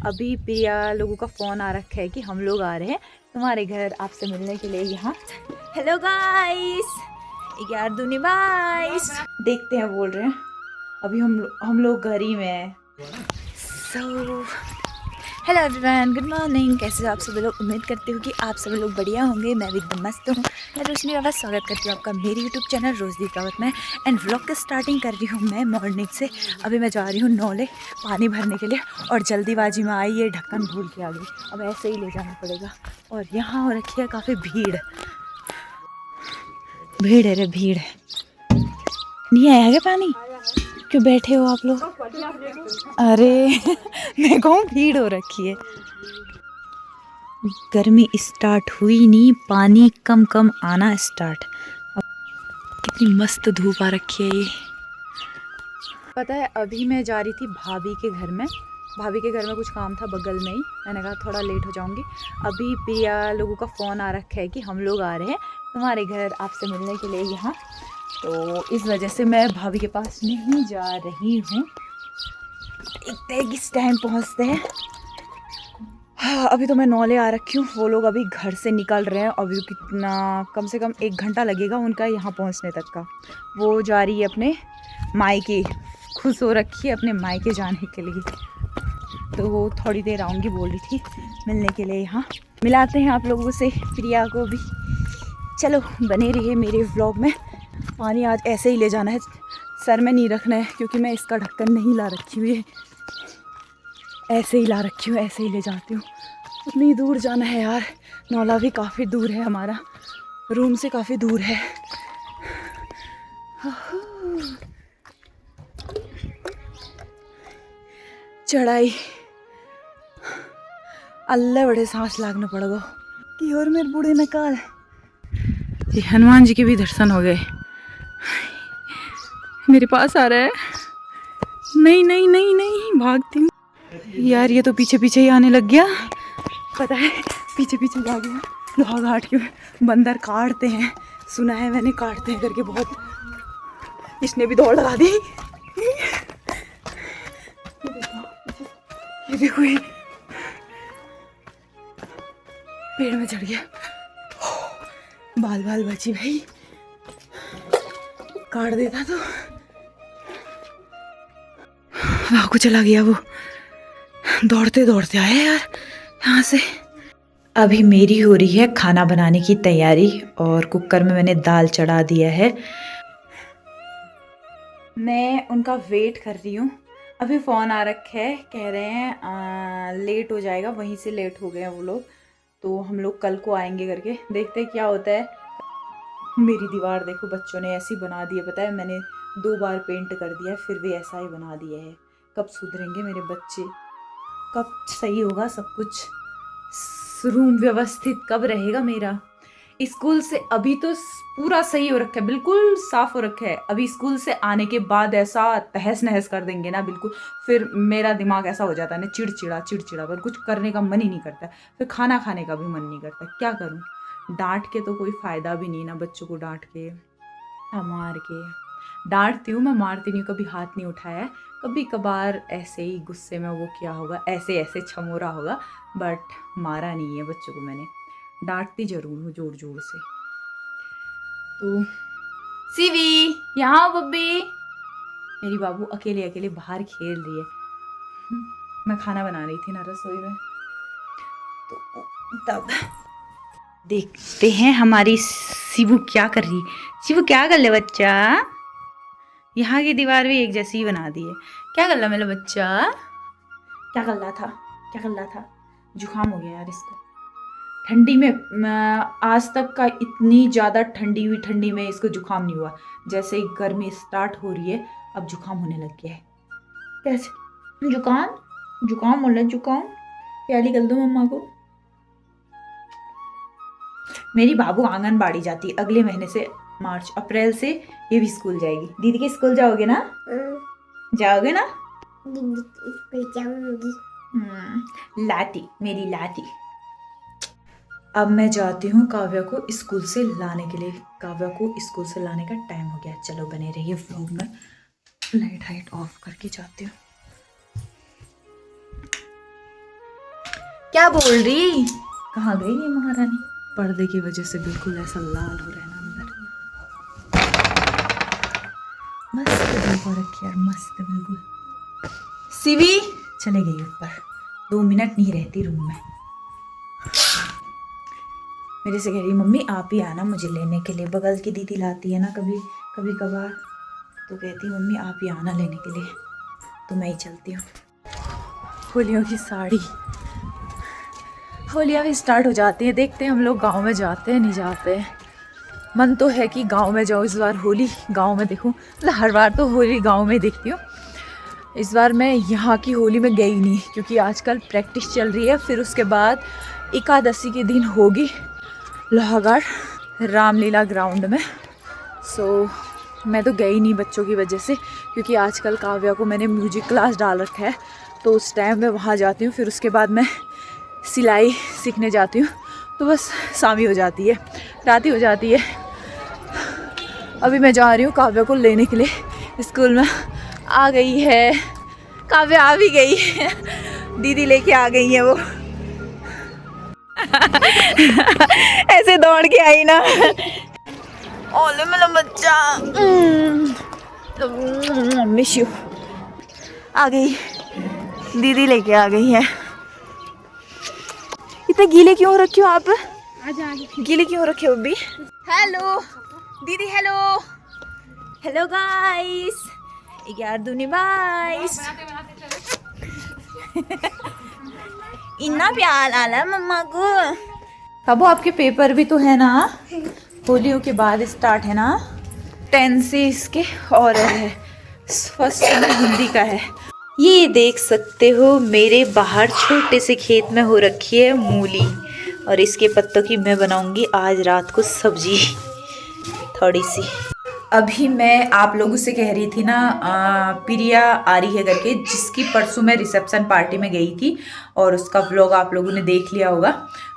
अभी प्रिया लोगों का फ़ोन आ रखा है कि हम लोग आ रहे हैं तुम्हारे घर आपसे मिलने के लिए यहाँ। हेलो गाइस, 11 दूनी 22 देखते हैं, बोल रहे हैं अभी हम लोग घर ही में हैं। So hello everyone, good morning. कैसे हो आप सभी लोग? उम्मीद करती हूँ कि आप सभी लोग बढ़िया होंगे। मैं भी एकदम मस्त हूँ। मैं रोशनी रावत स्वागत करती हूँ आपका मेरे यूट्यूब चैनल रोजदीप रावत में। एंड व्लॉग की स्टार्टिंग कर रही हूँ मैं मॉर्निंग से। अभी मैं जा रही हूँ नौले पानी भरने के लिए और जल्दीबाजी में आई ये ढक्कन भूल के आ गई। अब ऐसे ही ले जाना पड़ेगा। और यहाँ हो रखी है काफ़ी भीड़ है रे भीड़। नहीं आया क्या पानी? क्यों बैठे हो आप लोग? अरे मैं कहूँ भीड़ हो रखी है। गर्मी स्टार्ट हुई नहीं, पानी कम कम आना स्टार्ट। कितनी मस्त धूप आ रखी है ये। पता है अभी मैं जा रही थी भाभी के घर में। भाभी के घर में कुछ काम था बगल में ही। मैंने कहा थोड़ा लेट हो जाऊंगी। अभी प्रिया लोगों का फ़ोन आ रखा है कि हम लोग आ रहे हैं तुम्हारे घर आपसे मिलने के लिए यहाँ। तो इस वजह से मैं भाभी के पास नहीं जा रही हूँ। देखते हैं किस टाइम पहुँचते हैं। हाँ, अभी तो मैं नौले आ रखी हूँ। वो लोग अभी घर से निकल रहे हैं। अभी कितना कम से कम 1 घंटा लगेगा उनका यहाँ पहुँचने तक का। वो जा रही है अपने मायके, खुश हो रखी है अपने मायके जाने के लिए। तो वो थोड़ी देर आऊँगी बोल रही थी मिलने के लिए यहाँ। मिलाते हैं आप लोगों से प्रिया को भी। चलो बने रहिए मेरे व्लॉग में। पानी आज ऐसे ही ले जाना है, सर में नहीं रखना है क्योंकि मैं इसका ढक्कन नहीं ला रखी हुई है। ऐसे ही ला रखी हूँ, ऐसे ही ले जाती हूँ। उतनी दूर जाना है यार। नौला भी काफ़ी दूर है, हमारा रूम से काफ़ी दूर है। चढ़ाई अल्लाह बड़े सांस लागना पड़ेगा कि और मेरे बूढ़े नकाल। ये हनुमान जी के भी दर्शन हो गए। मेरे पास आ रहा है। नहीं नहीं नहीं नहीं, भागती हूँ यार। ये तो पीछे पीछे ही आने लग गया। पता है पीछे पीछे जा गया। लोहा घाट के बंदर काटते हैं, सुना है मैंने, काटते हैं करके बहुत। इसने भी दौड़ लगा दी। ये देखो ये पेड़ में चढ़ गया। बाल बाल बची भाई, काट देता तो। वहाँ को चला गया वो। दौड़ते दौड़ते आया यार यहाँ से। अभी मेरी हो रही है खाना बनाने की तैयारी और कुकर में मैंने दाल चढ़ा दिया है। मैं उनका वेट कर रही हूँ। अभी फ़ोन आ रखा है, कह रहे हैं लेट हो जाएगा। वहीं से लेट हो गए हैं वो लोग, तो हम लोग कल को आएंगे करके। देखते हैं क्या होता है। मेरी दीवार देखो बच्चों ने ऐसी बना दी है। पता है मैंने 2 बार पेंट कर दिया है फिर भी ऐसा ही बना दिया है। कब सुधरेंगे मेरे बच्चे? कब सही होगा सब कुछ? रूम व्यवस्थित कब रहेगा मेरा? स्कूल से अभी तो पूरा सही हो रखा है, बिल्कुल साफ हो रखा है। अभी स्कूल से आने के बाद ऐसा तहस नहस कर देंगे ना बिल्कुल, फिर मेरा दिमाग ऐसा हो जाता है ना, चिड़चिड़ा पर कुछ करने का मन ही नहीं करता। फिर खाना खाने का भी मन नहीं करता। क्या करूं? डांट के तो कोई फ़ायदा भी नहीं ना, बच्चों को डांट के मार के। डांटती हूँ मैं, मारती नहीं, कभी हाथ नहीं उठाया है। कभी कभार ऐसे ही गुस्से में वो किया होगा, ऐसे ऐसे छमोरा होगा, बट मारा नहीं है बच्चों को मैंने। डांटती जरूर हूँ जोर जोर से। तो सीवी यहाँ आओ बब्बी। मेरी बाबू अकेले अकेले बाहर खेल रही है। मैं खाना बना रही थी ना रसोई में, तो तब देखते हैं हमारी शिवू क्या कर रही। शिवू क्या कर ले बच्चा? यहाँ की दीवार भी एक जैसी ही बना दी है। क्या कर रहा मेरा बच्चा? क्या कर रहा था? क्या कर रहा था? जुकाम हो गया यार इसको ठंडी में। आज तक का इतनी ज़्यादा ठंडी में इसको जुकाम नहीं हुआ। जैसे ही गर्मी स्टार्ट हो रही है अब जुकाम होने लग गया है। कैसे जुकाम हो रहा है? जुकाम प्याली कर दो मम्मा को। मेरी बाबू आंगनबाड़ी जाती है अगले महीने से, मार्च अप्रैल से ये भी स्कूल जाएगी। दीदी के स्कूल जाओगे ना? जाओगे ना? दीदी के स्कूल जाऊंगी। लाटी, मेरी लाटी। अब मैं जाती हूँ काव्या को स्कूल से लाने के लिए। काव्या को स्कूल से लाने का टाइम हो गया। चलो बने रहिए व्लॉग में। लाइट हाइट ऑफ करके जाती हूँ। क्या बोल रही? कहाँ गई ये महारानी? पर्दे की वजह से बिल्कुल ऐसा लाल हो रहा है ना अंदर। मस्त देखो रखी यार, मस्त बिल्कुल। सीवी चले गई ऊपर, 2 मिनट नहीं रहती रूम में। मेरे से कह रही मम्मी आप ही आना मुझे लेने के लिए। बगल की दीदी लाती है ना कभी कभी कभार, तो कहती मम्मी आप ही आना लेने के लिए, तो मैं ही चलती हूँ। होलियों की साड़ी, होलियाँ भी स्टार्ट हो जाती हैं। देखते हैं हम लोग गांव में जाते हैं नहीं जाते। मन तो है कि गांव में जाऊँ, इस बार होली गांव में देखूँ। मतलब हर बार तो होली गांव में देखती हूँ, इस बार मैं यहाँ की होली में गई नहीं क्योंकि आजकल प्रैक्टिस चल रही है। फिर उसके बाद एकादशी के दिन होगी लोहागढ़ रामलीला ग्राउंड में। सो मैं तो गई नहीं बच्चों की वजह से, क्योंकि आजकल काव्या को मैंने म्यूजिक क्लास डाल रखा है, तो उस टाइम मैं वहाँ जाती हूँ। फिर उसके बाद मैं सिलाई सीखने जाती हूँ, तो बस शाम ही हो जाती है, रात ही हो जाती है। अभी मैं जा रही हूँ काव्या को लेने के लिए स्कूल में। आ गई है काव्या, आ भी गई है, दीदी लेके आ गई है वो। ऐसे दौड़ के आई ना, ओले मेरा बच्चा, मिस यू। आ गई दीदी लेके आ गई है। इतने गीले क्यों रखे हो आप? गीले क्यों रखे हो अभी? हेलो दीदी, हेलो हेलो गाइस, 11 दूनी 22। इतना प्यार आला मम्मा को। अब आपके पेपर भी तो है ना, होलियों के बाद स्टार्ट है ना, 10 से इसके, और फर्स्ट में हिंदी का है। ये देख सकते हो मेरे बाहर छोटे से खेत में हो रखी है मूली, और इसके पत्तों की मैं बनाऊंगी आज रात को सब्जी थोड़ी सी। अभी मैं आप लोगों से कह रही थी ना, प्रिया आ रही है करके, जिसकी परसों मैं रिसेप्शन पार्टी में गई थी और उसका व्लॉग आप लोगों ने देख लिया होगा।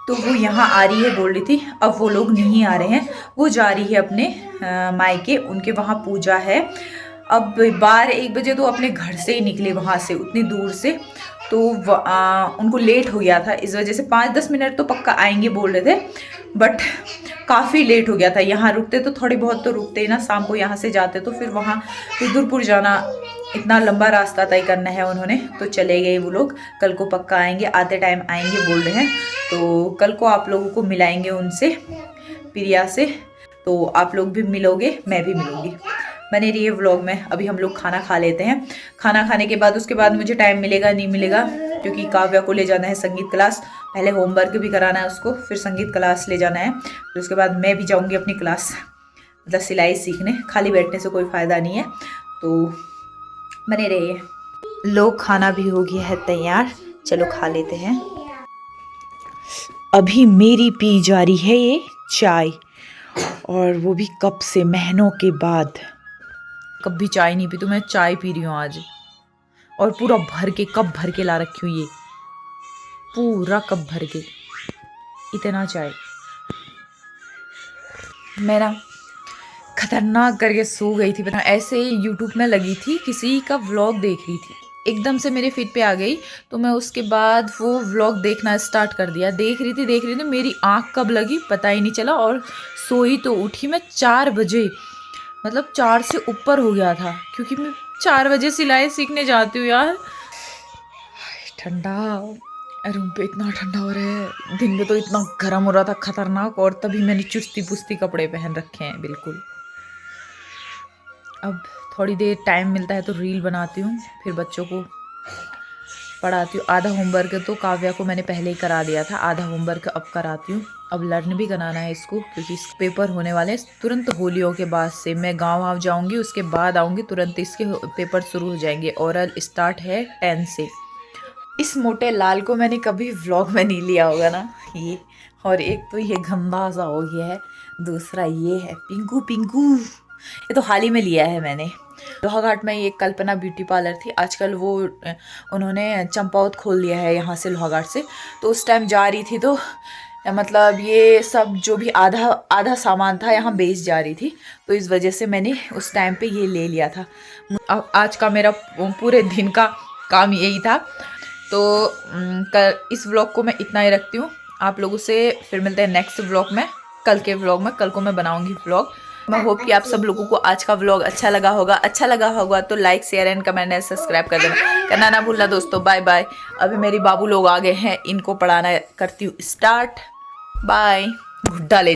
तो वो यहाँ आ रही है बोल रही थी। अब वो लोग नहीं आ रहे हैं, वो जा रही है अपने मायके, उनके वहाँ पूजा है। अब 12-1 बजे तो अपने घर से ही निकले वहाँ से, उतनी दूर से, तो उनको लेट हो गया था। इस वजह से 5-10 मिनट तो पक्का आएंगे बोल रहे थे, बट काफ़ी लेट हो गया था। यहाँ रुकते तो थोड़ी बहुत तो रुकते ही ना, शाम को यहाँ से जाते तो फिर वहाँ रुद्रपुर जाना, इतना लंबा रास्ता तय करना है उन्होंने, तो चले गए वो लोग। कल को पक्का आएंगे, आते टाइम आएंगे बोल रहे हैं। तो कल को आप लोगों को मिलाएंगे उनसे, प्रिया से, तो आप लोग भी मिलोगे, मैं भी मिलूँगी। बने रहिए व्लॉग में। अभी हम लोग खाना खा लेते हैं। खाना खाने के बाद उसके बाद मुझे टाइम मिलेगा नहीं मिलेगा, क्योंकि काव्या को ले जाना है संगीत क्लास, पहले होमवर्क भी कराना है उसको, फिर संगीत क्लास ले जाना है, फिर उसके बाद मैं भी जाऊंगी अपनी क्लास, मतलब सिलाई सीखने। खाली बैठने से कोई फ़ायदा नहीं है, तो बने रहिए। लोग खाना भी हो गया है तैयार, चलो खा लेते हैं। अभी मेरी पी जा रही है ये चाय, और वो भी कब से, महीनों के बाद। कभी चाय नहीं पी, तो मैं चाय पी रही हूँ आज, और पूरा भर के, कप भर के ला रखी हूँ, ये पूरा कप भर के, इतना चाय। मैं ना खतरनाक करके सो गई थी, पता ऐसे ही यूट्यूब में लगी थी, किसी का व्लॉग देख रही थी, एकदम से मेरे फीड पे आ गई, तो मैं उसके बाद वो व्लॉग देखना स्टार्ट कर दिया। देख रही थी, मेरी आँख कब लगी पता ही नहीं चला, और सोई तो उठी मैं 4 बजे, मतलब 4 से ऊपर हो गया था, क्योंकि मैं 4 बजे सिलाई सीखने जाती हूँ यार। ठंडा रूम पे, इतना ठंडा हो रहा है, दिन में तो इतना गर्म हो रहा था खतरनाक, और तभी मैंने चुस्ती पुस्ती कपड़े पहन रखे हैं बिल्कुल। अब थोड़ी देर टाइम मिलता है तो रील बनाती हूँ, फिर बच्चों को पढ़ाती हूँ। आधा होमवर्क तो काव्या को मैंने पहले ही करा दिया था, आधा होमवर्क अब कराती हूँ। अब लर्न भी कराना है इसको, क्योंकि इस पेपर होने वाले हैं तुरंत होलियों के बाद से। मैं गाँव जाऊँगी, उसके बाद आऊँगी, तुरंत इसके पेपर शुरू हो जाएंगे। ओरल स्टार्ट है 10 से। इस मोटे लाल को मैंने कभी व्लॉग में नहीं लिया होगा ना ये, और एक तो ये गंदा सा हो गया है, दूसरा ये है पिंकू पिंकू, ये तो हाल ही में लिया है मैंने। लोहाघाट में ये कल्पना ब्यूटी पार्लर थी, आजकल वो उन्होंने चंपावत खोल दिया है यहाँ से लोहाघाट से। तो उस टाइम जा रही थी, तो मतलब ये सब जो भी आधा सामान था यहाँ बेच जा रही थी, तो इस वजह से मैंने उस टाइम पे ये ले लिया था। अब आज का मेरा पूरे दिन का काम यही था तो इस व्लॉग को मैं इतना ही रखती हूँ। आप लोगों से फिर मिलते हैं नेक्स्ट व्लॉग में, कल के व्लॉग में। कल को मैं बनाऊंगी व्लॉग। मैं होप कि आप सब लोगों को आज का व्लॉग अच्छा लगा होगा तो like share and comment and subscribe कर देना, करना ना भूलना दोस्तों। Bye bye. अभी मेरी बाबू लोग आ गए हैं, इनको पढ़ाना करती हूँ स्टार्ट। बाय। गुड्डा ले